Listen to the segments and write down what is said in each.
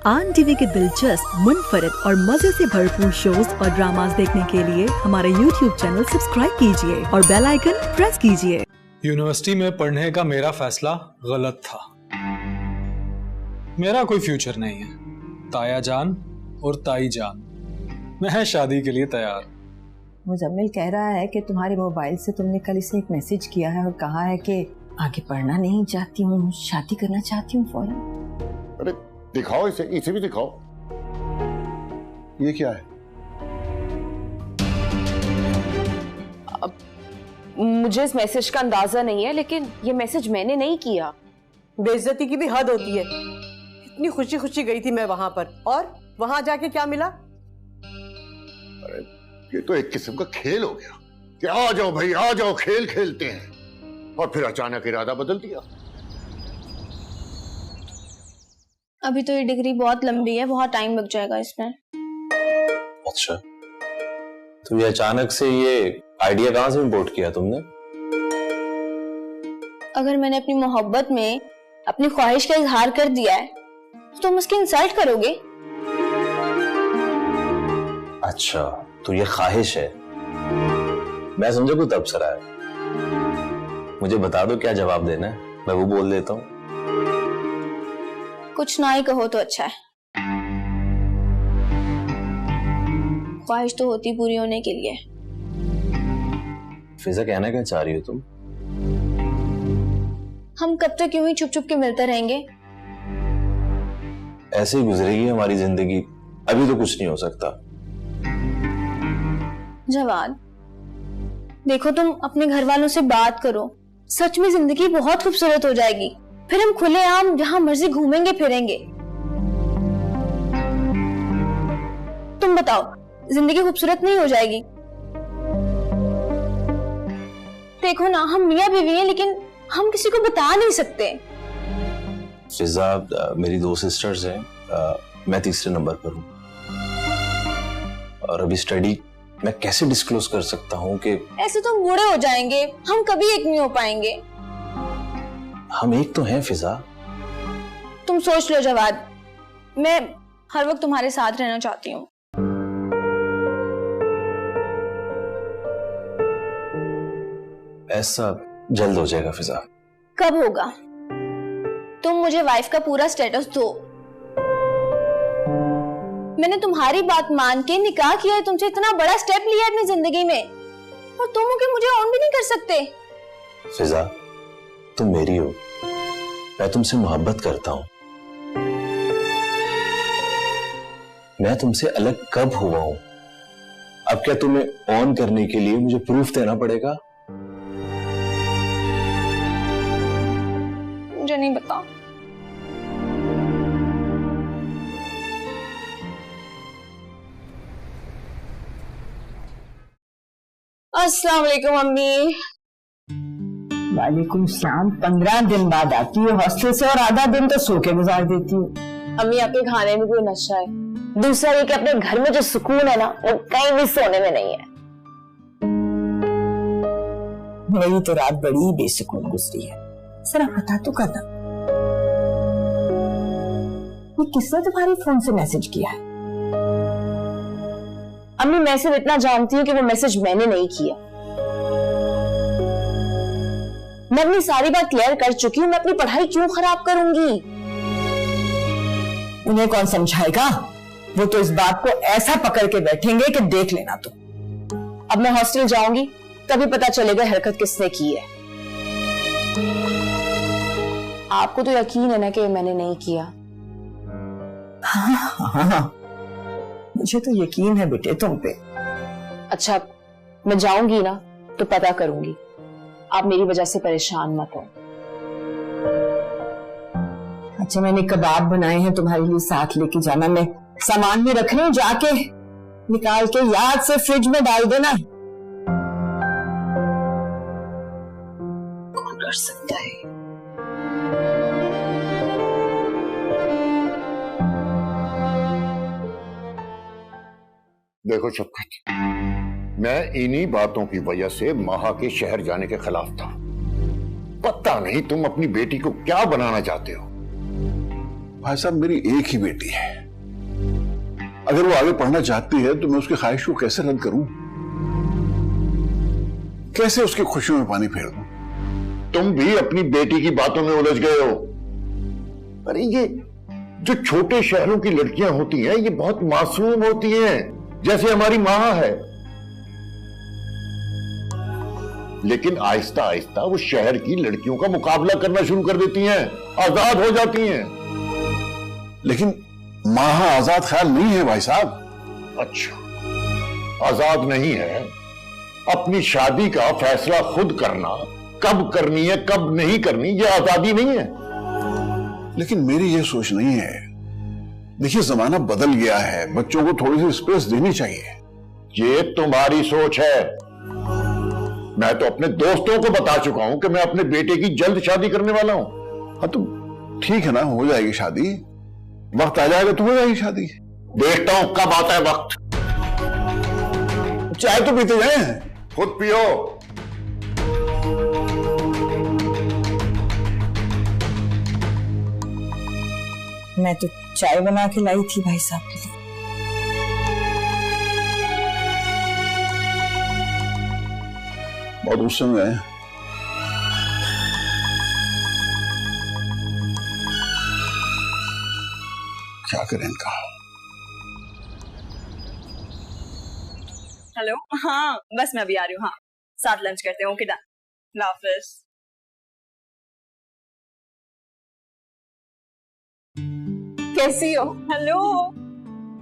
आन टीवी के दिलचस्प, मुनफरिद और मजे से भरपूर शोज और ड्रामास देखने के लिए हमारे YouTube चैनल सब्सक्राइब कीजिए और बेल आइकन प्रेस कीजिए। यूनिवर्सिटी में पढ़ने का मेरा फैसला गलत था। मेरा कोई फ्यूचर नहीं है। ताया जान और ताई जान, मैं शादी के लिए तैयार। मुजम्मिल कह रहा है कि तुम्हारे मोबाइल से तुमने कल इसे एक मैसेज किया है और कहा है कि आगे पढ़ना नहीं चाहती हूँ, शादी करना चाहती हूँ फौरन। अरे दिखाओ इसे भी दिखाओ। ये क्या है? अब मुझे इस मैसेज का अंदाजा नहीं है, लेकिन ये मैसेज मैंने नहीं किया। बेइज्जती की भी हद होती है। इतनी खुशी खुशी गई थी मैं वहां पर, और वहां जाके क्या मिला? अरे ये तो एक किस्म का खेल हो गया कि आ जाओ भाई आ जाओ, खेल खेलते हैं, और फिर अचानक इरादा बदल दिया। अभी तो ये डिग्री बहुत लंबी है, बहुत टाइम लग जाएगा इसमें। अच्छा, तो ये अचानक से ये आइडिया कहां से इंपोर्ट किया तुमने? अगर मैंने अपनी मोहब्बत में अपनी ख्वाहिश का इजहार कर दिया है तो तुम उसकी इंसल्ट करोगे? अच्छा, तो ये ख्वाहिश है। मैं समझा कोई तबसरा है। मुझे बता दो क्या जवाब देना है, मैं वो बोल देता हूँ। कुछ ना ही कहो तो अच्छा है। ख्वाहिश तो होती पूरी होने के लिए। फिजा, कहना क्या चाह रही हो तुम? हम कब तक यूं ही छुप छुप के मिलते रहेंगे? ऐसे ही गुजरेगी हमारी जिंदगी। अभी तो कुछ नहीं हो सकता। जवाद, देखो तुम अपने घर वालों से बात करो। सच में जिंदगी बहुत खूबसूरत हो जाएगी। फिर हम खुलेआम जहां मर्जी घूमेंगे फिरेंगे। तुम बताओ, जिंदगी खूबसूरत नहीं हो जाएगी? देखो ना, हम मियां बीवी हैं, लेकिन हम किसी को बता नहीं सकते। फिजा, मेरी 2 सिस्टर्स हैं। मैं तीसरे नंबर पर हूँ, और अभी स्टडी मैं कैसे डिस्क्लोज कर सकता हूँ कि ऐसे तुम बूढ़े हो जाएंगे, हम कभी एक नहीं हो पाएंगे। हम एक तो हैं फिजा। तुम सोच लो जवाद, मैं हर वक्त तुम्हारे साथ रहना चाहती हूँ। ऐसा जल्द हो जाएगा फिजा। कब होगा? तुम मुझे वाइफ का पूरा स्टेटस दो। मैंने तुम्हारी बात मान के निकाह किया है तुमसे, इतना बड़ा स्टेप लिया है अपनी जिंदगी में, और तुम होके मुझे ऑन भी नहीं कर सकते। फिजा, तुम मेरी हो, मैं तुमसे मोहब्बत करता हूं। मैं तुमसे अलग कब हुआ हूं? अब क्या तुम्हें ऑन करने के लिए मुझे प्रूफ देना पड़ेगा? मुझे नहीं पता। अस्सलाम वालेकुम अम्मी। वालेकुम सलाम। 15 दिन बाद आती हो हॉस्टल से, और आधा दिन तो सो के गुजार देती हो। अम्मी, आपके खाने में कोई नशा है। दूसरा ये कि अपने घर में जो सुकून है ना, वो कहीं भी सोने में नहीं है। मेरी तो रात बड़ी बेसुकून गुजरी है। जरा पता तो करना, ये किसने तुम्हारे फोन से मैसेज किया है? अम्मी, मैं सिर्फ इतना जानती हूँ कि वो मैसेज मैंने नहीं किया। मैं अपनी सारी बात क्लियर कर चुकी हूँ। मैं अपनी पढ़ाई क्यों खराब करूंगी? उन्हें कौन समझाएगा? वो तो इस बात को ऐसा पकड़ के बैठेंगे कि देख लेना तुम। अब मैं हॉस्टल जाऊंगी, तभी पता चलेगा हरकत किसने की है। आपको तो यकीन है ना कि मैंने नहीं किया? हाँ, मुझे तो यकीन है बेटे तुम पे। अच्छा, मैं जाऊंगी ना तो पता करूंगी। आप मेरी वजह से परेशान मत हो। अच्छा, मैंने कबाब बनाए हैं तुम्हारे लिए, साथ लेके जाना। मैं सामान भी रख रही हूँ, जाके निकाल के याद से फ्रिज में डाल देना। कौन कर सकता है? देखो शफकत, मैं इन्हीं बातों की वजह से महा के शहर जाने के खिलाफ था। पता नहीं तुम अपनी बेटी को क्या बनाना चाहते हो। भाई साहब, मेरी एक ही बेटी है। अगर वो आगे पढ़ना चाहती है तो मैं उसकी ख्वाहिश को कैसे रद्द करूं? कैसे उसकी खुशियों में पानी फेर दूं? तुम भी अपनी बेटी की बातों में उलझ गए हो। अरे ये जो छोटे शहरों की लड़कियां होती हैं ये बहुत मासूम होती हैं, जैसे हमारी माँ है। लेकिन आहिस्ता आहिस्ता वो शहर की लड़कियों का मुकाबला करना शुरू कर देती हैं, आजाद हो जाती हैं। लेकिन माँ आजाद ख्याल नहीं है भाई साहब। अच्छा, आजाद नहीं है। अपनी शादी का फैसला खुद करना, कब करनी है कब नहीं करनी, ये आजादी नहीं है। लेकिन मेरी ये सोच नहीं है। देखिए, जमाना बदल गया है, बच्चों को थोड़ी सी स्पेस देनी चाहिए। ये तुम्हारी सोच है। मैं तो अपने दोस्तों को बता चुका हूं कि मैं अपने बेटे की जल्द शादी करने वाला हूं। हाँ तो ठीक है ना, हो जाएगी शादी। वक्त आ जाएगा तो हो जाएगी शादी। देखता हूं कब आता है वक्त। चाय तो पीते जाए। खुद पियो। मैं तो चाय बना के लाई थी भाई साहब के लिए। बहुत गुस्से में है। क्या करें इनका? हेलो, हाँ बस मैं अभी आ रही हूँ। हाँ, साथ लंच करते हैं। ओके डन, अल्लाह हाफिज। कैसी हो? हेलो,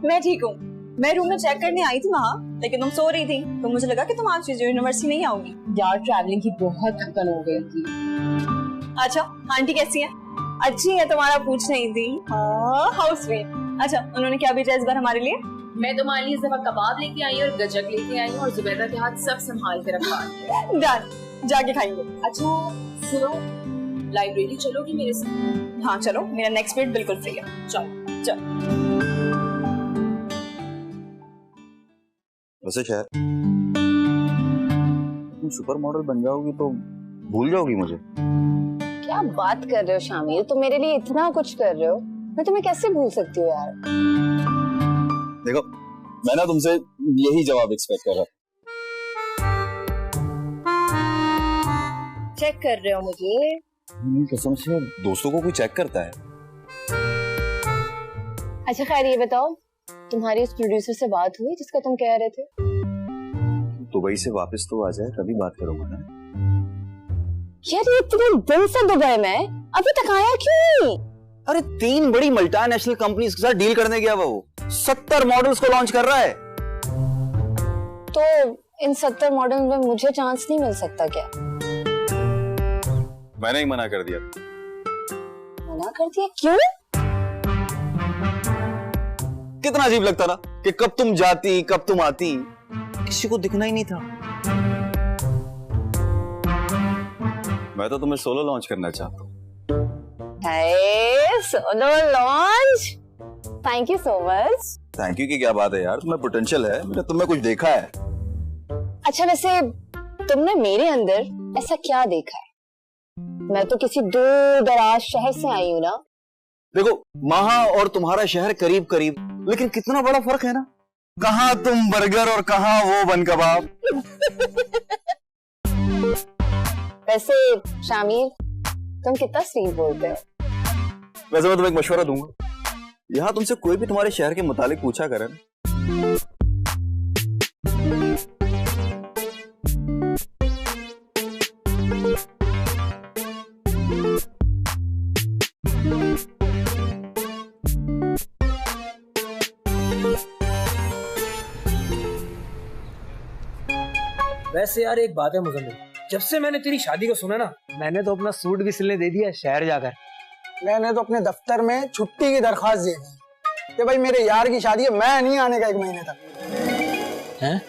मैं ठीक हूँ। मैं रूम में चेक करने आई थी वहाँ, लेकिन तुम सो रही थी तो मुझे लगा कि तुम आज यूनिवर्सिटी नहीं आओगी। यार ट्रैवलिंग की बहुत थकन हो गई थी। अच्छा, आंटी कैसी है? अच्छी है, तुम्हारा पूछ रही थी। हाँ, हाउ स्वीट। अच्छा, उन्होंने क्या भेजा इस बार हमारे लिए? मैं तुम्हारे लिए इस दफा कबाब लेके आई और गजक लेके आई और जुबैदा के हाथ सब संभाल के रखवा दिया। डन, जाके खाएंगे। अच्छा सुनो, लाइब्रेरी चलोगी मेरे साथ? हाँ चलो, मेरा नेक्स्ट पीरियड बिल्कुल फ्री है। चलो चलो। वैसे खैर, तुम सुपर मॉडल बन जाओगी तो भूल जाओगी मुझे। क्या बात कर रहे हो शामिर, तुम मेरे लिए इतना कुछ कर रहे हो, मैं तुम्हें कैसे भूल सकती हूँ यार। देखो, मैं ना तुमसे यही जवाब एक्सपेक्ट कर रहा था। चेक कर रहे हो मुझे? कसम से दोस्तों को कोई चेक करता है? अच्छा खैर ये बताओ, तुम्हारी उस प्रोड्यूसर से बात हुई जिसका तुम कह रहे थे? दुबई से वापस तो आ जाए तभी बात करूंगा ना। यार ये इतने दिन से दुबई में, अभी तक आया क्यों नहीं? अरे 3 बड़ी मल्टीनेशनल कंपनीज के साथ डील करने गया वो 70 मॉडल्स को लॉन्च कर रहा है। तो इन 70 मॉडल में मुझे चांस नहीं मिल सकता क्या? मैंने ही मना कर दिया। मना कर दिया? क्यों? कितना अजीब लगता ना कि कब तुम जाती कब तुम आती, किसी को दिखना ही नहीं था। मैं तो तुम्हें सोलो लॉन्च करना चाहता हूँ। Solo launch? Thank you so much. Thank you की क्या बात है यार, तुम्हें पोटेंशियल है, मैंने तुम्हें कुछ देखा है। अच्छा वैसे तुमने मेरे अंदर ऐसा क्या देखा है? मैं तो किसी दूर दराज शहर से आई हूँ ना। देखो, वहां और तुम्हारा शहर करीब करीब, लेकिन कितना बड़ा फर्क है ना। कहाँ तुम बर्गर और कहाँ वो बन कबाब। वैसे शामिर, तुम कितना स्वीट बोलते हो। वैसे मैं तुम्हें एक मशवरा दूंगा, यहाँ तुमसे कोई भी तुम्हारे शहर के मुतालिक पूछा करे ना, वैसे यार एक बात है मुजम्मिल, जब से मैंने तेरी शादी को सुना ना, मैंने तो अपना सूट भी सिलने दे दिया शहर जाकर। मैंने तो अपने दफ्तर में छुट्टी की दरख्वास्त दे दी कि भाई मेरे यार की शादी है, मैं नहीं आने का 1 महीने तक। हैं?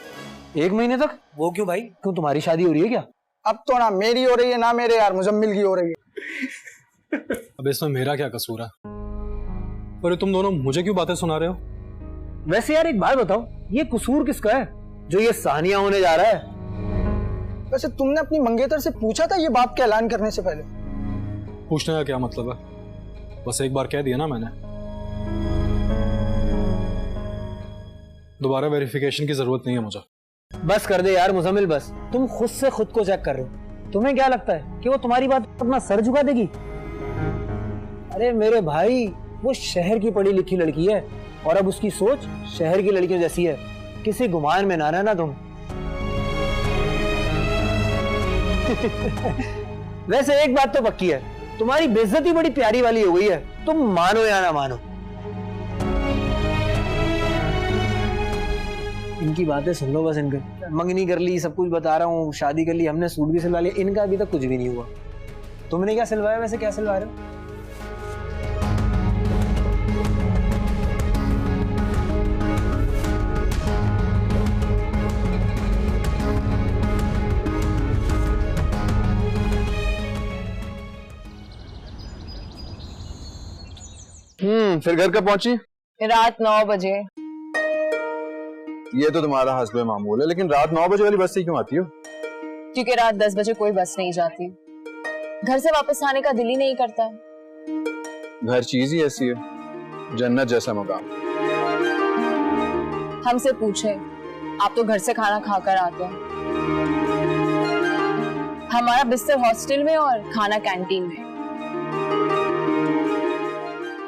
1 महीने तक? वो क्यों भाई, क्यों तुम्हारी शादी हो रही है क्या? अब तो ना मेरी हो रही है ना मेरे यार मुजम्मिल की हो रही है। अब इसमें मेरा क्या कसूर है? पर तुम दोनों मुझे क्यों बातें सुना रहे हो? वैसे यार एक बात बताओ, ये कसूर किसका है जो ये सानिया होने जा रहा है? वैसे तुमने अपनी मंगेतर से पूछा था ये बाप के ऐलान करने से पहले? पूछने का क्या मतलब है? बस एक बार कह दिया ना मैंने, दोबारा वेरिफिकेशन की जरूरत नहीं है मुझे। बस कर दे यार मुजम्मिल, बस तुम खुद से खुद को चेक कर रहे हो। तुम्हें क्या लगता है कि वो तुम्हारी बात अपना सर झुका देगी? अरे मेरे भाई, वो शहर की पढ़ी लिखी लड़की है और अब उसकी सोच शहर की लड़कियों जैसी है। किसी गुमान में ना रहना तुम। वैसे एक बात तो पक्की है, तुम्हारी बेइज्जती बड़ी प्यारी वाली हो गई है, तुम मानो या ना मानो। इनकी बातें सुन लो बस। इनके मंगनी कर ली, सब कुछ बता रहा हूँ, शादी कर ली, हमने सूट भी सिलवा लिया, इनका अभी तक कुछ भी नहीं हुआ। तुमने क्या सिलवाया वैसे? क्या सिलवा रहे हो? फिर घर कब पहुंची? रात 9 बजे। ये तो तुम्हारा हस्बे मामूल है, लेकिन रात 9 बजे वाली बस से क्यों आती हो? क्योंकि रात 10 बजे कोई बस नहीं जाती, घर से वापस आने का दिल ही नहीं करता। घर चीज ही ऐसी है, जन्नत जैसा मकाम। हमसे पूछे, आप तो घर से खाना खाकर आते हैं। हमारा बिस्तर हॉस्टल में और खाना कैंटीन में।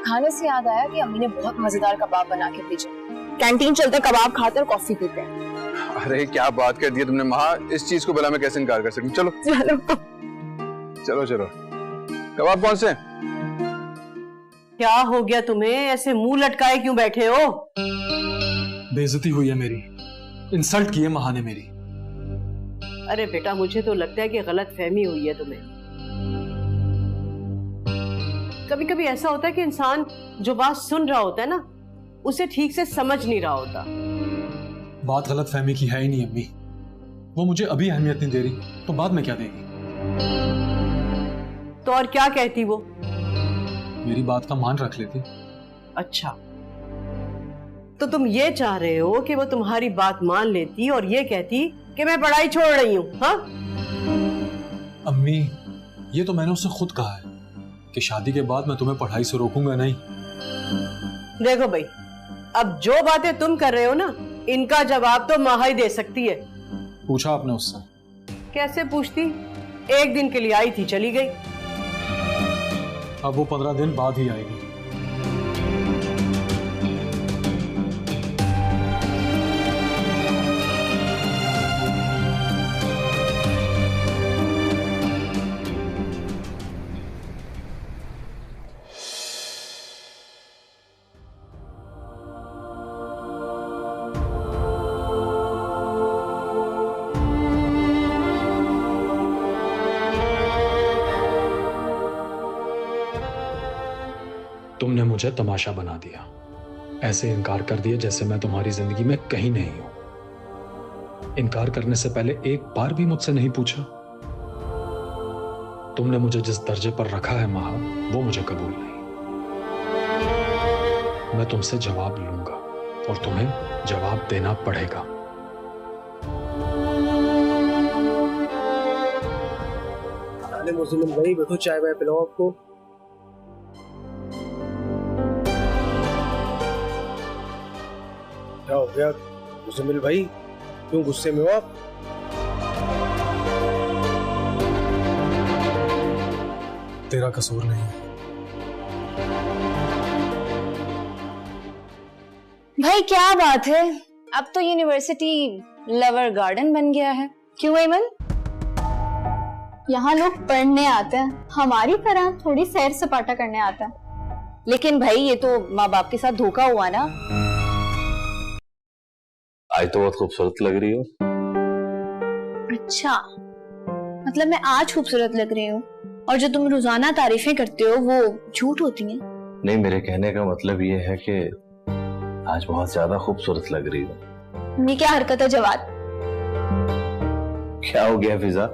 खाने से याद आया कि अम्मी ने बहुत मजेदार कबाब बना के भेजे। कैंटीन चलते कबाब खाते और कॉफी पीते हैं। अरे क्या बात कर दी तुमने माँ, इस चीज को भला मैं कैसे इनकार कर सकूं? चलो चलो चलो चलो। कबाब कौन से? क्या हो गया तुम्हें, ऐसे मुंह लटकाए क्यों बैठे हो? बेइज्जती हुई है मेरी, इंसल्ट की है माँ ने मेरी। अरे बेटा, मुझे तो लगता है कि गलत फहमी हुई है तुम्हें। कभी कभी ऐसा होता है कि इंसान जो बात सुन रहा होता है ना, उसे ठीक से समझ नहीं रहा होता। बात गलत फहमी की है ही नहीं अम्मी, वो मुझे अभी अहमियत नहीं दे रही तो बाद में क्या देगी? तो और क्या कहती वो? मेरी बात का मान रख लेती। अच्छा, तो तुम ये चाह रहे हो कि वो तुम्हारी बात मान लेती और ये कहती कि मैं पढ़ाई छोड़ रही हूँ? हाँ अम्मी, ये तो मैंने उससे खुद कहा है कि शादी के बाद मैं तुम्हें पढ़ाई से रोकूंगा नहीं। देखो भाई, अब जो बातें तुम कर रहे हो ना, इनका जवाब तो माँ ही दे सकती है। पूछा आपने उससे? कैसे पूछती, एक दिन के लिए आई थी, चली गई। अब वो 15 दिन बाद ही आएगी। तुमने मुझे तमाशा बना दिया, ऐसे इनकार कर दिया जैसे मैं तुम्हारी जिंदगी में कहीं नहीं हूं। इनकार करने से पहले एक बार भी मुझसे नहीं पूछा। तुमने मुझे जिस दर्जे पर रखा है माँ, वो मुझे कबूल नहीं। मैं तुमसे जवाब लूंगा और तुम्हें जवाब देना पड़ेगा। अरे मुजम्मिल भाई, बैठो, चाय वाय पिलाओ आपको। क्या हो गया मुजम्मिल भाई, क्यों गुस्से में हो आप? तेरा कसूर नहीं है। भाई क्या बात है, अब तो यूनिवर्सिटी लवर गार्डन बन गया है। क्यों ऐमन? यहाँ लोग पढ़ने आते हैं, हमारी तरह थोड़ी सैर सपाटा करने आता है। लेकिन भाई ये तो माँ बाप के साथ धोखा हुआ ना। आज तो बहुत खूबसूरत लग रही हो। अच्छा, मतलब मैं आज खूबसूरत लग रही हूँ और जो तुम रोजाना तारीफें करते हो वो झूठ होती हैं? नहीं, मेरे कहने का मतलब ये है कि आज बहुत ज्यादा खूबसूरत लग रही हो। ये क्या हरकत है जवाद? क्या हो गया फिजा,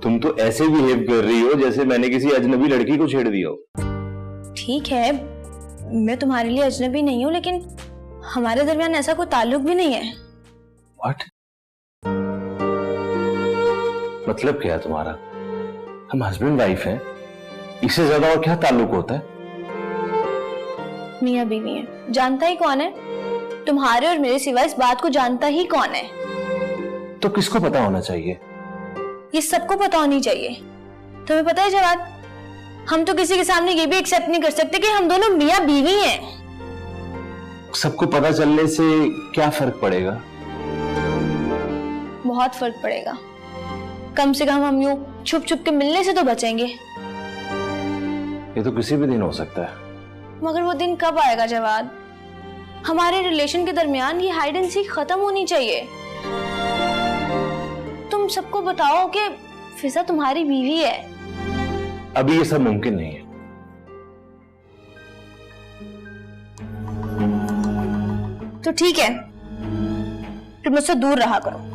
तुम तो ऐसे बिहेव कर रही हो जैसे मैंने किसी अजनबी लड़की को छेड़ दिया हो। ठीक है, मैं तुम्हारे लिए अजनबी नहीं हूँ, लेकिन हमारे दरमियान ऐसा कोई ताल्लुक भी नहीं है। What? मतलब क्या है तुम्हारा? हम हस्बैंड वाइफ हैं, इससे ज्यादा और क्या ताल्लुक होता है? मियां बीवी हैं। जानता ही कौन है? तुम्हारे और मेरे सिवा इस बात को जानता ही कौन है? तो किसको पता होना चाहिए? ये सबको पता होनी चाहिए। तुम्हें पता है जवाब, हम तो किसी के सामने ये भी एक्सेप्ट नहीं कर सकते कि हम दोनों मियां बीवी हैं। सबको पता चलने से क्या फर्क पड़ेगा? बहुत फर्क पड़ेगा। कम से कम हम यूं छुप छुप के मिलने से तो बचेंगे। ये तो किसी भी दिन हो सकता है। मगर वो दिन कब आएगा जवाद? हमारे रिलेशन के दरमियान ये हाइड एंड सीक खत्म होनी चाहिए। तुम सबको बताओ कि फिजा तुम्हारी बीवी है। अभी ये सब मुमकिन नहीं है। तो ठीक है, तुम मुझसे दूर रहा करो।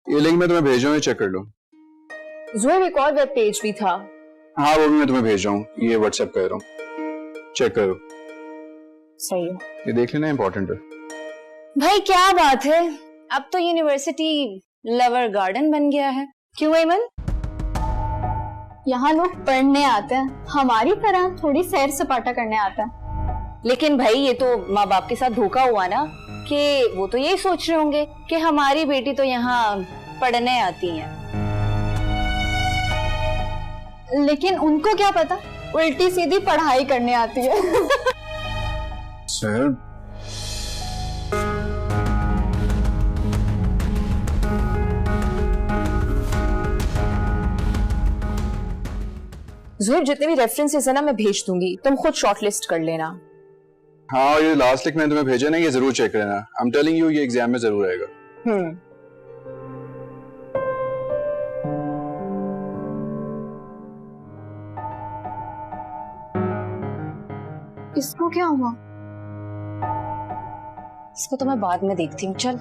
ये लिंक मैं तुम्हें भेज रहा हूँ, चेक कर लो। ज़ोहैब एक और वेब पेज भी था। हाँ वो भी मैं तुम्हें भेज रहा हूँ, ये व्हाट्सएप कर रहा हूँ, चेक करो। सही है, ये देख लेना, इंपॉर्टेंट है। भाई क्या बात है, अब तो यूनिवर्सिटी लवर गार्डन बन गया है। क्यों एमन? यहाँ लोग पढ़ने आते हैं, हमारी तरह थोड़ी सैर सपाटा करने आता है। लेकिन भाई ये तो माँ बाप के साथ धोखा हुआ ना, कि वो तो यही सोच रहे होंगे कि हमारी बेटी तो यहाँ पढ़ने आती है। लेकिन उनको क्या पता, उल्टी सीधी पढ़ाई करने आती है। सर ज़ोहैब जितने भी रेफरेंसेस है ना मैं भेज दूंगी, तुम खुद शॉर्टलिस्ट कर लेना। हाँ, ये लास्ट लिंक मैंने तुम्हें भेजा ना, ये जरूर चेक करना। आई एम टेलिंग यू, ये एग्जाम में जरूर आएगा। इसको क्या हुआ? इसको तो मैं बाद में देखती हूँ। चल,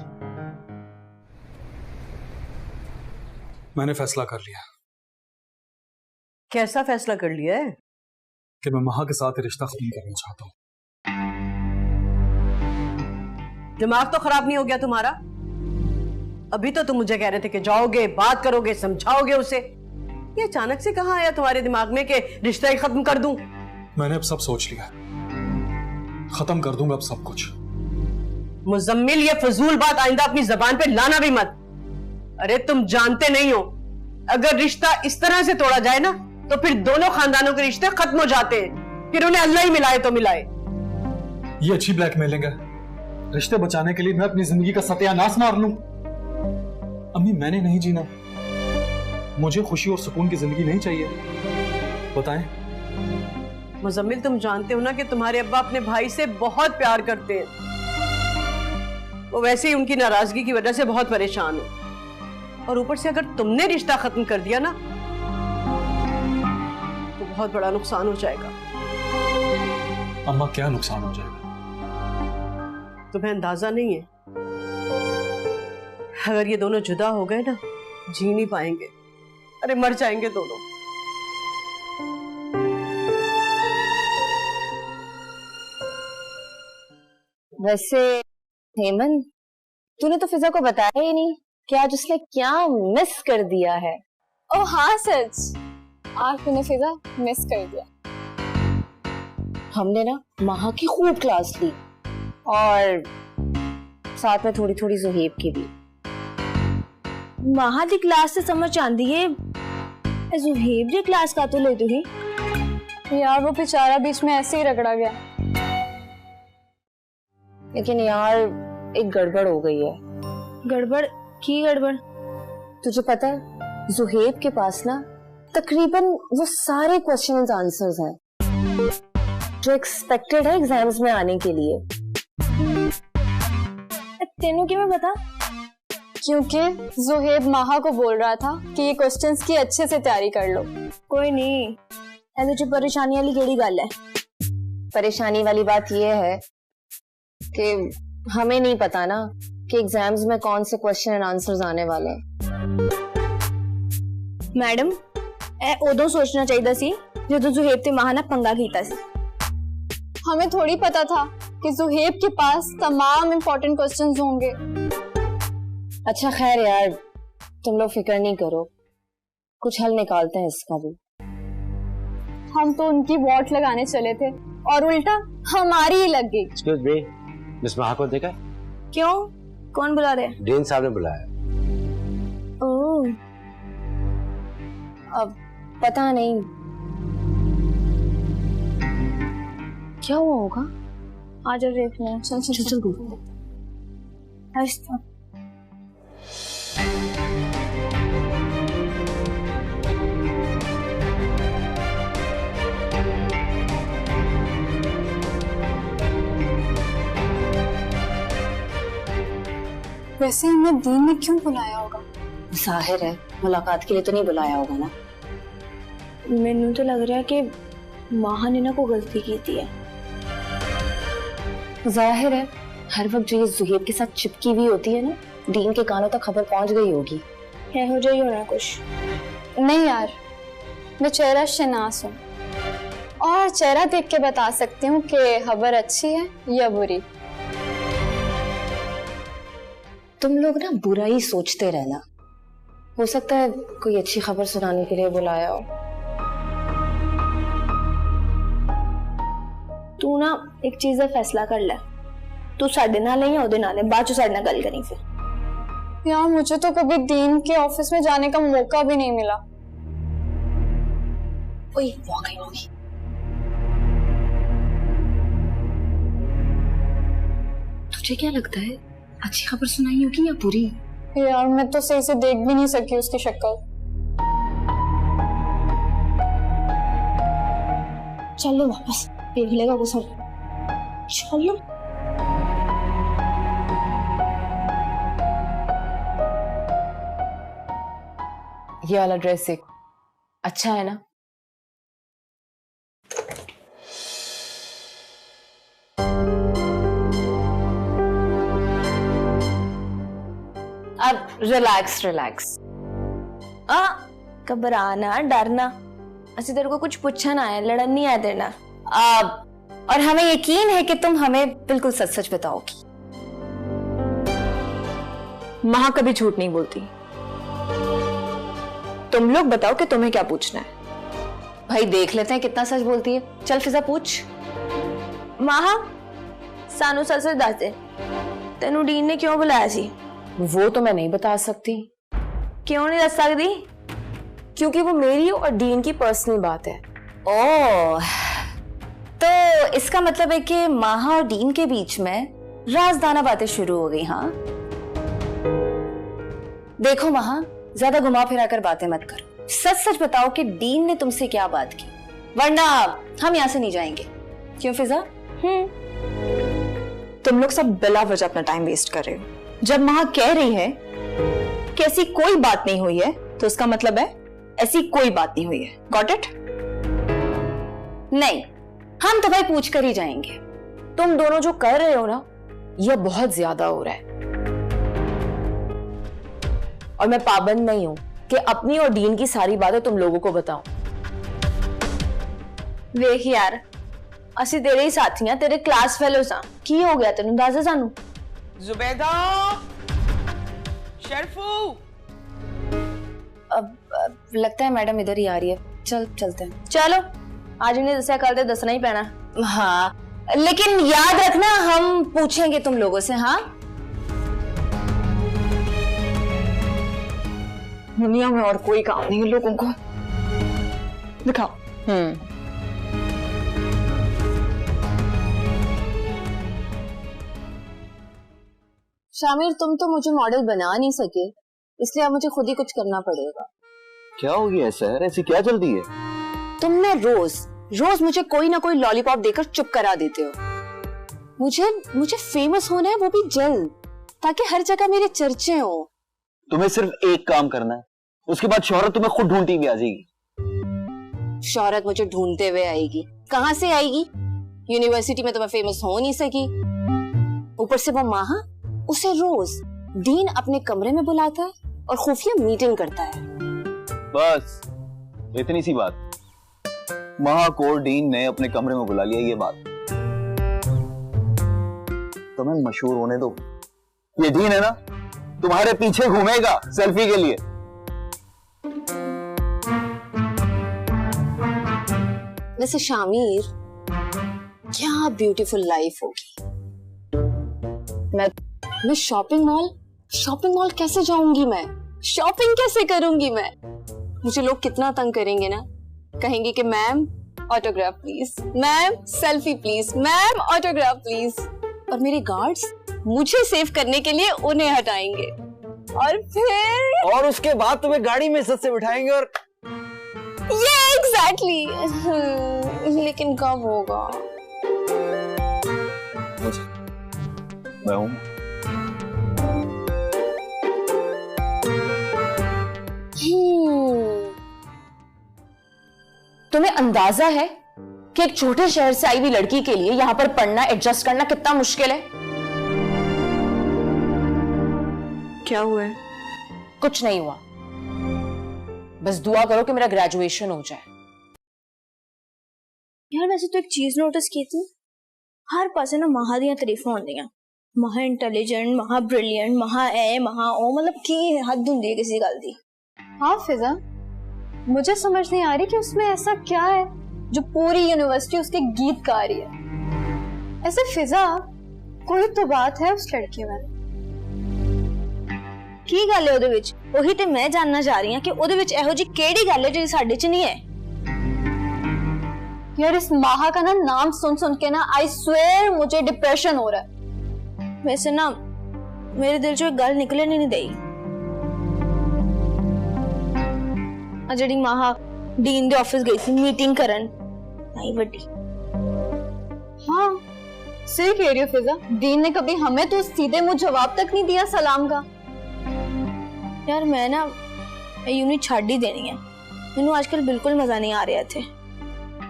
मैंने फैसला कर लिया। कैसा फैसला कर लिया है? कि मैं महा के साथ रिश्ता खत्म करना चाहता हूँ। दिमाग तो खराब नहीं हो गया तुम्हारा? अभी तो तुम मुझे कह रहे थे कि जाओगे, बात करोगे, समझाओगे उसे। ये अचानक से कहाँ आया तुम्हारे दिमाग में कि रिश्ता ही खत्म कर दूं? मैंने अब सब सोच लिया, खत्म कर दूंगा अब सब कुछ। मुजम्मिल, ये फजूल बात आइंदा अपनी जबान पे लाना भी मत। अरे तुम जानते नहीं हो, अगर रिश्ता इस तरह से तोड़ा जाए ना तो फिर दोनों खानदानों के रिश्ते खत्म हो जाते हैं। फिर उन्हें अल्लाह ही मिलाए तो मिलाए। ये अच्छी ब्लैकमेलिंग है। रिश्ते बचाने के लिए मैं अपनी जिंदगी का सत्यानाश मार लूं? अम्मी, मैंने नहीं जीना। मुझे खुशी और सुकून की जिंदगी नहीं चाहिए। बताएं। मुजम्मिल, तुम जानते हो ना कि तुम्हारे अब्बा अपने भाई से बहुत प्यार करते हैं। वो वैसे ही उनकी नाराजगी की वजह से बहुत परेशान हो, और ऊपर से अगर तुमने रिश्ता खत्म कर दिया ना तो बहुत बड़ा नुकसान हो जाएगा। अम्मा, क्या नुकसान हो जाएगा? तुम्हें अंदाजा नहीं है, अगर ये दोनों जुदा हो गए ना, जी नहीं पाएंगे। अरे मर जाएंगे दोनों। वैसे हेमंत, तूने तो फिजा को बताया ही नहीं कि आज उसने क्या मिस कर दिया है। ओह हाँ सच, आज तूने फिजा मिस कर दिया। हमने ना महा की खूब क्लास ली और साथ में थोड़ी थोड़ी ज़ोहैब की भी। महा दी क्लास से समझ आंदी है, ज़ोहैब दी क्लास का तो ले तू ही। यार वो बेचारा बीच में ऐसे ही रगड़ा गया। लेकिन यार एक गड़बड़ हो गई है। गड़बड़ की गड़बड़? तुझे पता है ज़ोहैब के पास ना तकरीबन वो सारे क्वेश्चन एंड आंसर्स हैं जो एक्सपेक्टेड है एग्जाम्स में आने के लिए। तेनू क्यों बता? क्योंकि ज़ोहैब महा को बोल रहा था कि ये क्वेश्चंस की अच्छे से तैयारी कर लो। कोई नहीं, ऐसे परेशानी वाली केड़ी गल है? परेशानी वाली बात ये है कि हमें नहीं पता ना कि एग्जाम्स में कौन से क्वेश्चन एंड आंसर्स आने वाले हैं। मैडम, ए उदों सोचना चाहिए सी जदों ज़ोहैब ते महा ना पंगा कीता सी। हमें थोड़ी पता था कि जुहेब के पास तमाम इम्पोर्टेंट क्वेश्चंस होंगे। अच्छा खैर यार, तुम लोग फिक्र नहीं करो, कुछ हल निकालते हैं इसका भी। हम तो उनकी वॉट लगाने चले थे और उल्टा हमारी ही लग गई। एक्सक्यूज मी, मिस महा को देखा? क्यों, कौन बुला रहे? डीन साहब ने बुलाया। ओह, अब पता नहीं क्या हुआ होगा। आज देखना है। चल चल चल ऐसा। वैसे हमें दीन ने क्यों बुलाया होगा? जाहिर है मुलाकात के लिए तो नहीं बुलाया होगा ना। मैनू तो लग रहा है कि माहा ने ना को गलती की थी है। जाहिर है हर वक्त जो ये जुहेब के साथ चिपकी हुई होती है ना, डीन के कानों तक खबर पहुंच गई होगी। है हो जाए होना कुछ। नहीं यार, मैं चेहरा शनास हूँ और चेहरा देख के बता सकती हूँ कि खबर अच्छी है या बुरी। तुम लोग ना बुरा ही सोचते रहना, हो सकता है कोई अच्छी खबर सुनाने के लिए बुलाया हो। तू ना एक चीज का फैसला कर ले, तू साडे नाल नहीं ओदे नाल, बाद चो साडे नाल गल करी फिर। यार मुझे तो कभी दीन के ऑफिस में जाने का मौका भी नहीं मिला। ओए वो गई। तुझे क्या लगता है अच्छी खबर सुनाई होगी या बुरी? यार मैं तो सही से देख भी नहीं सकी उसकी शक्ल। चलो वापस, देख लेगा गुस्सा। चलो ये वाला ड्रेस देख, अच्छा है ना? अब रिलैक्स रिलैक्स। घबराना डरना, असि तेरे को कुछ पूछना है, लड़न नहीं आया तेरे नाल। और हमें यकीन है कि तुम हमें बिल्कुल सच सच बताओगी। महा कभी झूठ नहीं बोलती। तुम लोग बताओ कि तुम्हें क्या पूछना है। भाई देख लेते हैं कितना सच बोलती है। चल फिजा पूछ। महा सानू सच सच दस दे, तेनू डीन ने क्यों बुलाया सी? वो तो मैं नहीं बता सकती। क्यों नहीं दस सकती? क्योंकि वो मेरी और डीन की पर्सनल बात है। ओह, तो इसका मतलब है कि माहा और डीन के बीच में राजदाना बातें शुरू हो गई। हाँ देखो महा, ज्यादा घुमा फिरा कर बातें मत करो, सच सच बताओ कि डीन ने तुमसे क्या बात की, वरना हम यहाँ से नहीं जाएंगे। क्यों फिजा? तुम लोग सब बिला वजह अपना टाइम वेस्ट कर रहे हो। जब महा कह रही है कि ऐसी कोई बात नहीं हुई है, तो उसका मतलब है ऐसी कोई बात नहीं हुई है। Got it? नहीं, हम तो भाई पूछ कर ही जाएंगे। तुम दोनों जो कर रहे हो ना, यह बहुत ज्यादा हो रहा है। और मैं पाबंद नहीं हूं कि अपनी और डीन की सारी बातें तुम लोगों को बताऊं। देख यार, असि तेरे ही साथी हैं, तेरे क्लास फेलोज हां। की हो गया तेनू दस सानू? जुबैदा, शर्फू। अब लगता है मैडम इधर ही आ रही है। चलते हैं। चलो, आज इन्हें दसिया कल ते दसना ही पैना। हाँ, लेकिन याद रखना हम पूछेंगे तुम लोगों से। हाँ, दुनिया में और कोई काम नहीं है लोगों को। दिखाओ। शामिर, तुम तो मुझे मॉडल बना नहीं सके, इसलिए अब मुझे खुद ही कुछ करना पड़ेगा। क्या हो गया सर, ऐसी क्या जल्दी है? तुम ना रोज मुझे कोई ना कोई लॉलीपॉप देकर चुप करा देते हो। मुझे फेमस होना है, वो भी जल्द, ताकि हर जगह मेरे चर्चे हो। तुम्हें सिर्फ एक काम करना है, उसके बाद शोहरत तुम्हें खुद ढूंढती भी आ जाएगी। शोहरत मुझे ढूंढते हुए आएगी? कहां से आएगी? यूनिवर्सिटी में तो मैं फेमस हो नहीं सकी। ऊपर से वो माहा, उसे रोज डीन अपने कमरे में बुलाता है और खुफिया मीटिंग करता है। बस इतनी सी बात। महा को डीन ने अपने कमरे में बुला लिया, ये बात। तुम्हें मशहूर होने दो। ये डीन है ना, तुम्हारे पीछे घूमेगा सेल्फी के लिए। वैसे शामिर, क्या ब्यूटीफुल लाइफ होगी। मैं शॉपिंग मॉल कैसे जाऊंगी, मैं शॉपिंग कैसे करूंगी मैं? मुझे लोग कितना तंग करेंगे ना, कहेंगे कि ma'am autograph please, ma'am selfie please, ma'am autograph please. और मेरे गार्ड्स मुझे सेव करने के लिए उन्हें हटाएंगे और उसके बाद तुम्हें गाड़ी में इज्जत से बिठाएंगे और ये एग्जैक्टली लेकिन कब होगा? मैं हूं। तुम्हें अंदाजा है कि एक छोटे शहर से आई हुई लड़की के लिए यहां पर पढ़ना, एडजस्ट करना कितना मुश्किल है? क्या हुआ है? कुछ नहीं हुआ, बस दुआ करो कि मेरा ग्रेजुएशन हो जाए। यार वैसे तो एक चीज नोटिस की थी, हर पासे ना महा दियां तारीफां होंदियां, महा इंटेलिजेंट, महा ब्रिलियंट, महा ए महा ओ, मतलब की हद हुंदी है किसी गल दी। हाँ फिजा, मुझे समझ नहीं आ रही कि उसमें ऐसा क्या है जो पूरी यूनिवर्सिटी उसके गीत गा रही है। ऐसे फिजा, कोई तो बात है उस लड़की में। की गल है ਉਹਦੇ ਵਿੱਚ? ਉਹੀ ਤੇ मैं जानना चाह रही हूं कि ਉਹਦੇ ਵਿੱਚ ਇਹੋ ਜਿਹੀ ਕਿਹੜੀ ਗੱਲ है ਜਿਹੜੀ ਸਾਡੇ 'ਚ नहीं है। यार इस माहा का ना नाम सुन सुन के ना आई स्वेयर मुझे डिप्रेशन हो रहा है। वैसे ना मेरे दिल चो एक गल निकले नहीं दई, जड़ी माहा डीन दे ऑफिस गई थी मीटिंग करन, नहीं बड़ी। हाँ सही कह रही हो फिजा, डीन ने कभी हमें तो सीधे मुझे जवाब तक नहीं दिया सलाम का। यार मैं ना यूनिट छाड़ ही देनी है, मैनू आजकल बिल्कुल मजा नहीं आ रहा थे।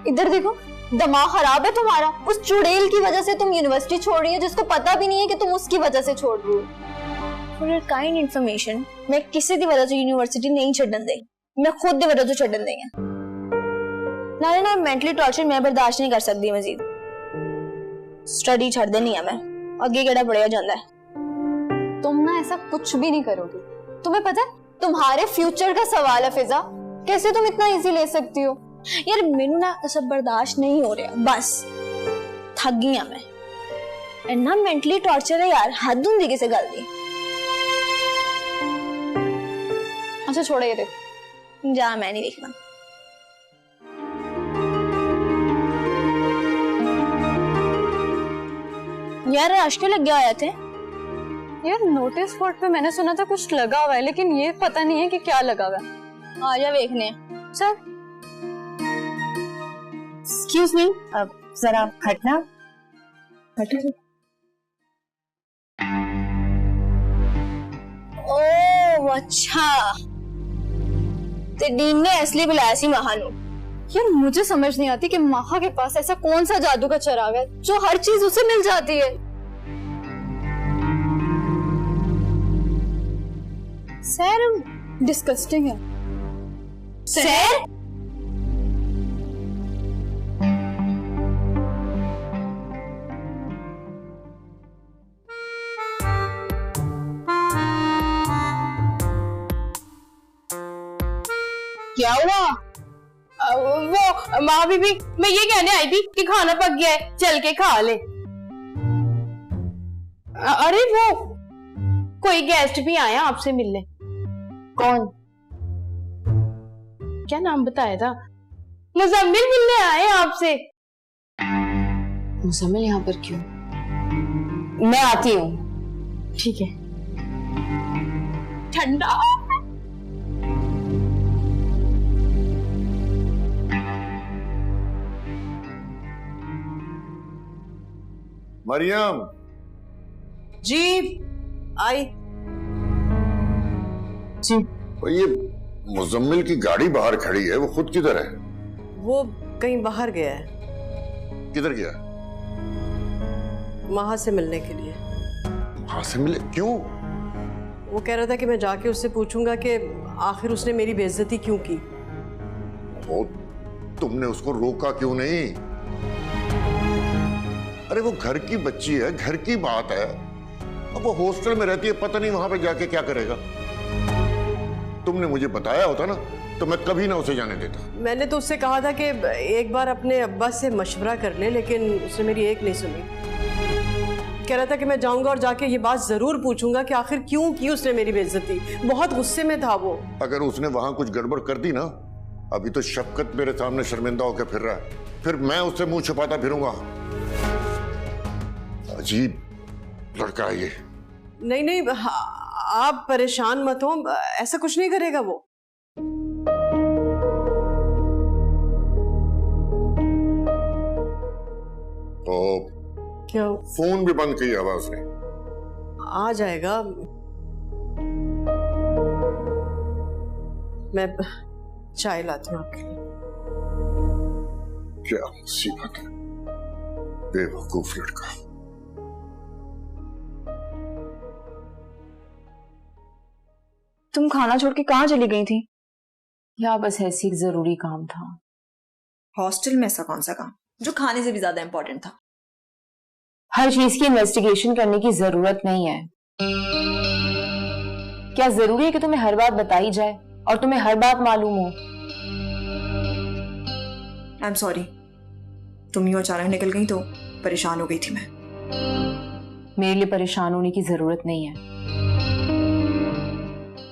इधर देखो, दिमाग खराब है तुम्हारा। उस चुड़ैल की वजह से तुम यूनिवर्सिटी छोड़ रही हो जिसको पता भी नहीं है कि तुम उसकी वजह से छोड़ रही हो। फॉर योर काइंड इन्फॉर्मेशन, मैं किसी दी वजह से यूनिवर्सिटी नहीं छड्डन दे, मैं खुद दी वजह से छड्डन दी है। नाले ना मेंटली टॉर्चर मैं बर्दाश्त नहीं कर सकती मजीद। स्टडी छड़ देनी है मैं, आगे केड़ा पढ़िया जांदा है। तुम ना ऐसा कुछ भी नहीं करोगी, तुम्हें पता है तुम्हारे फ्यूचर का सवाल है फिजा, कैसे तुम इतना इजी ले सकती हो? यार मेनू ना सब बर्दाश्त नहीं हो रहा, बस थक गई मैं। इन्ना मेंटली टॉर्चर है यार, हद हुंदी किसी गल दी। अच्छा छोड़ो ये देखो, जा मैं नहीं देखना। यार आज क्यों लग गया आया थे? यार नोटिस बोर्ड पे मैंने सुना था कुछ लगा हुआ है, लेकिन ये पता नहीं है कि क्या लगा हुआ है। आजा देखने। सर एक्सक्यूज मी, अब जरा हटना। हटो। ओह अच्छा, ते डीन ने असली बुलाया सी महा नू। यार मुझे समझ नहीं आती कि महा के पास ऐसा कौन सा जादू का चिराग है जो हर चीज उसे मिल जाती है। सर डिस्गस्टिंग है। सर क्या हुआ? वो माँ बीबी, मैं ये कहने आई थी कि खाना पक गया है, चल के खा ले। अरे वो कोई गेस्ट भी आया आपसे मिलने। कौन? क्या नाम बताया था? मुजम्मिल मिलने आए आपसे। मुजम्मिल यहाँ पर क्यों? मैं आती हूँ। ठीक है। ठंडा मरियम। जी आई। जी ये मुजम्मिल की गाड़ी बाहर खड़ी है, वो खुद किधर है? वो कहीं बाहर गया है। किधर गया? महा से मिलने के लिए। महा से मिले? क्यों? वो कह रहा था कि मैं जाके उससे पूछूंगा कि आखिर उसने मेरी बेइज्जती क्यों की। वो तुमने उसको रोका क्यों नहीं? अरे वो घर की बच्ची है, घर की बात है। अब वो हॉस्टल में रहती है, पता नहीं वहां पे जाके क्या करेगा। तुमने मुझे बताया होता ना तो मैं कभी ना उसे जाने देता। मैंने तो उससे कहा था कि एक बार अपने अब्बा से मशवरा कर ले, लेकिन उसने मेरी एक नहीं सुनी। कह रहा था कि मैं जाऊंगा और जाके ये बात जरूर पूछूंगा कि आखिर क्यों की उसने मेरी बेइज्जती। बहुत गुस्से में था वो। अगर उसने वहां कुछ गड़बड़ कर दी ना, अभी तो शफकत मेरे सामने शर्मिंदा होकर फिर रहा है, फिर मैं उससे मुंह छुपाता फिरूंगा। अजीब लड़का है ये। नहीं नहीं, आप परेशान मत हो, ऐसा कुछ नहीं करेगा वो। तो क्या फोन भी बंद किया हुआ उसने? आ जाएगा। मैं चाय लाती हूँ आपके लिए। क्या मुसीबत है, बेवकूफ लड़का। तुम खाना छोड़ के कहाँ चली गई थी? या बस ऐसी एक जरूरी काम था। हॉस्टल में ऐसा कौन सा काम जो खाने से भी ज्यादा इंपॉर्टेंट था? हर चीज की इन्वेस्टिगेशन करने की जरूरत नहीं है। क्या जरूरी है कि तुम्हें हर बात बताई जाए और तुम्हें हर बात मालूम हो? आई एम सॉरी, तुम यूं अचानक निकल गई तो परेशान हो गई थी मैं। मेरे लिए परेशान होने की जरूरत नहीं है।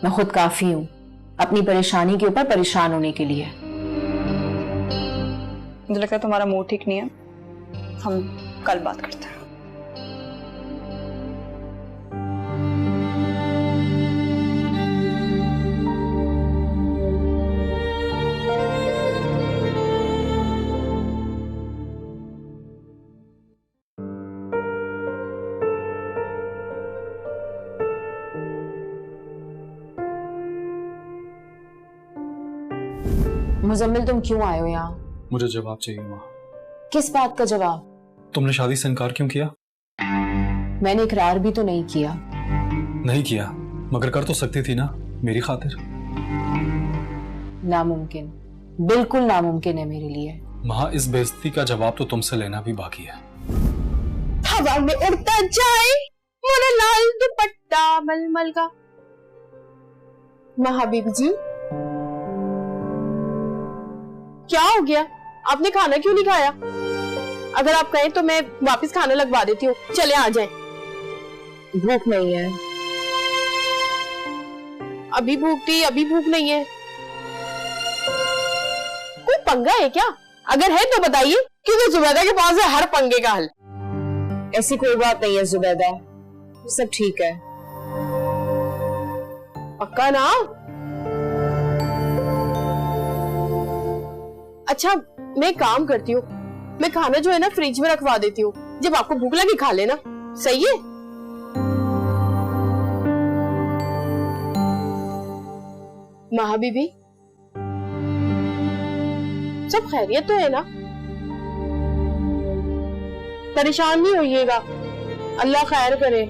मैं खुद काफी हूं अपनी परेशानी के ऊपर परेशान होने के लिए। मुझे लगता है तुम्हारा मूड ठीक नहीं है, हम कल बात करते हैं। मुजम्मिल, तुम क्यों आए हो यहाँ? मुझे जवाब चाहिए माँ। किस बात का जवाब? तुमने शादी से इनकार क्यों किया? मैंने इकरार भी तो नहीं किया। नहीं किया, मगर कर तो सकती थी ना मेरी खातिर। नामुमकिन, बिल्कुल नामुमकिन है मेरे लिए। माँ, इस बेइज्जती का जवाब तो तुमसे लेना भी बाकी है। हवा में उड़ता जाए मोरा लाल दुपट्टा मलमल का। माँ हबीब जी, क्या हो गया? आपने खाना क्यों नहीं खाया? अगर आप कहें तो मैं वापस खाना लगवा देती हूँ। चले आ जाएं। भूख नहीं है। अभी भूख थी, अभी भूख नहीं है। कोई पंगा है क्या? अगर है तो बताइए, क्योंकि जुबैदा के पास है हर पंगे का हल। ऐसी कोई बात नहीं है जुबैदा, सब ठीक है। पक्का ना? अच्छा, मैं काम करती हूँ, मैं खाना जो है ना फ्रिज में रखवा देती हूँ, जब आपको भूख लगी खा लेना। सही है? माँ बीबी, सब खैरियत तो है ना? परेशान नहीं होइएगा, अल्लाह खैर करे।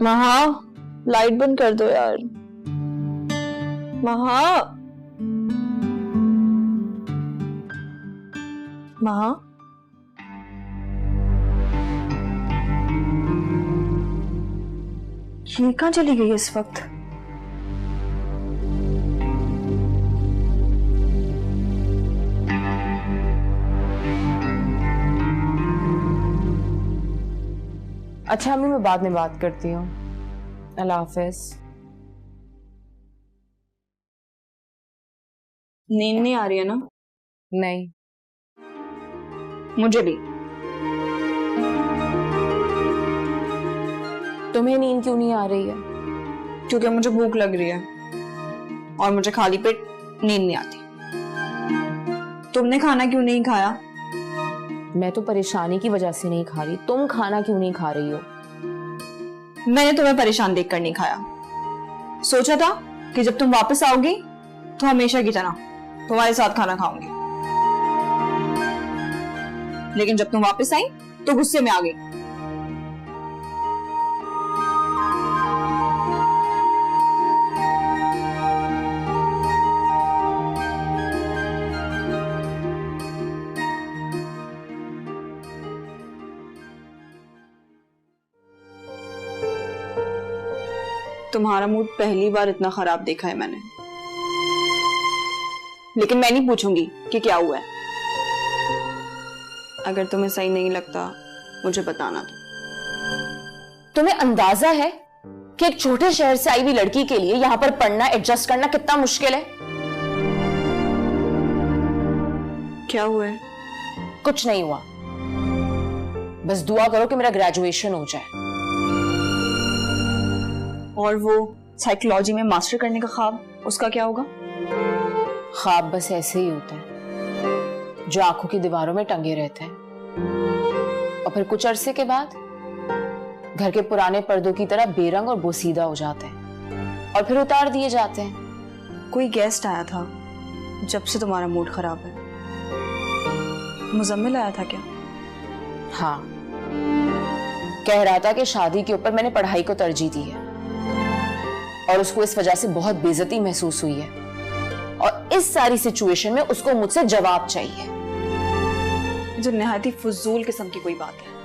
महा, लाइट बंद कर दो यार। महा, महा, ये कहाँ चली गई इस वक्त? अच्छा अम्मी, मैं बाद में बात करती हूँ। अल्लाह हाफिज। नींद नहीं आ रही है ना? नहीं। मुझे भी। तुम्हें नींद क्यों नहीं आ रही है? क्योंकि मुझे भूख लग रही है और मुझे खाली पेट नींद नहीं आती। तुमने खाना क्यों नहीं खाया? मैं तो परेशानी की वजह से नहीं खा रही, तुम खाना क्यों नहीं खा रही हो? मैंने तुम्हें परेशान देखकर नहीं खाया। सोचा था कि जब तुम वापस आओगी तो हमेशा की तरह तुम्हारे साथ खाना खाऊंगी, लेकिन जब तुम वापस आई तो गुस्से में आ गई। तुम्हारा मूड पहली बार इतना खराब देखा है मैंने, लेकिन मैं नहीं पूछूंगी कि क्या हुआ है। अगर तुम्हें सही नहीं लगता मुझे बताना। तुम्हें अंदाजा है कि एक छोटे शहर से आई हुई लड़की के लिए यहां पर पढ़ना, एडजस्ट करना कितना मुश्किल है? क्या हुआ है? कुछ नहीं हुआ, बस दुआ करो कि मेरा ग्रेजुएशन हो जाए। और वो साइकोलॉजी में मास्टर करने का ख्वाब, उसका क्या होगा? ख्वाब बस ऐसे ही होते हैं जो आंखों की दीवारों में टंगे रहते हैं और फिर कुछ अरसे के बाद घर के पुराने पर्दों की तरह बेरंग और बोसीदा हो जाते हैं और फिर उतार दिए जाते हैं। कोई गेस्ट आया था जब से तुम्हारा मूड खराब है? मुजम्मिल आया था क्या? हाँ, कह रहा था कि शादी के ऊपर मैंने पढ़ाई को तरजीह दी है और उसको इस वजह से बहुत बेइज्जती महसूस हुई है और इस सारी सिचुएशन में उसको मुझसे जवाब चाहिए। जो निहायती फजूल किस्म की कोई बात है।